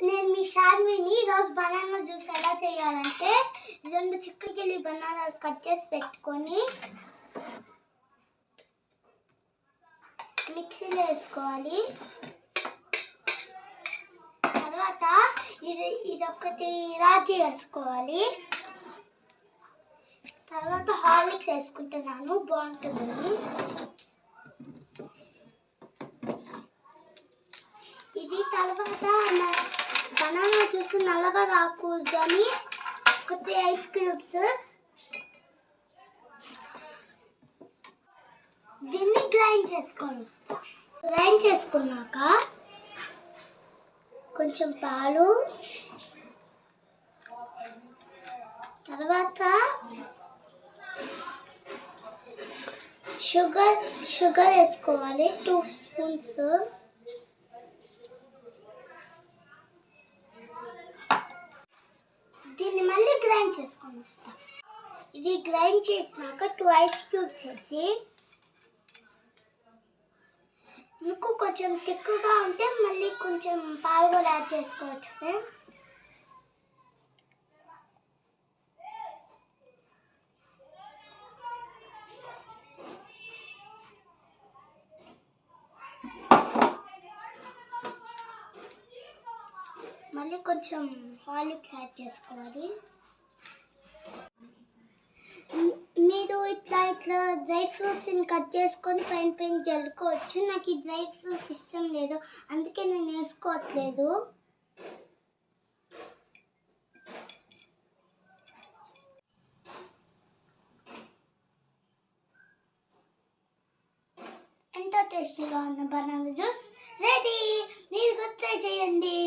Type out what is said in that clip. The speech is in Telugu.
నేను మీ షాన్విని. ఈరోజు బనానా జ్యూస్ ఎలా చేయాలంటే 2 చిక్కగిల్లి బనానాలు కట్ చేసి పెట్టుకొని మిక్సీలో వేసుకోవాలి. తర్వాత ఇదొకటి రాజీ వేసుకోవాలి. తర్వాత హార్లిక్స్ వేసుకుంటున్నాను, బాగుంటుంది. ఇది తర్వాత బనానా జ్యూస్ నల్లగా రాకూడదని కొద్ది ఐస్ క్యూబ్స్. దీన్ని గ్రైండ్ చేసుకొని వస్తా. గ్రైండ్ చేసుకున్నాక కొంచెం పాలు, తర్వాత షుగర్ వేసుకోవాలి 2 స్పూన్స్. దీన్ని మళ్ళీ గ్రైండ్ చేసుకొని వస్తాం. ఇది గ్రైండ్ చేసినాక 2 ఐస్ క్యూబ్స్ వేసి, మీకు కొంచెం తిక్కుగా ఉంటే మళ్ళీ కొంచెం పాలు కూడా యాడ్ చేసుకోవచ్చు ఫ్రెండ్స్. మళ్ళీ కొంచెం హార్లిక్స్ యాడ్ చేసుకోవాలి. మీరు ఇట్లా డ్రై ఫ్రూట్స్ని కట్ చేసుకొని పైన జల్లుకోవచ్చు. నాకు ఈ డ్రై ఫ్రూట్స్ ఇష్టం లేదు, అందుకే నేను వేసుకోవట్లేదు. ఎంతో టేస్టీగా ఉన్న బనానా జ్యూస్ రెడీ. మీరు కూడా ట్రై చేయండి.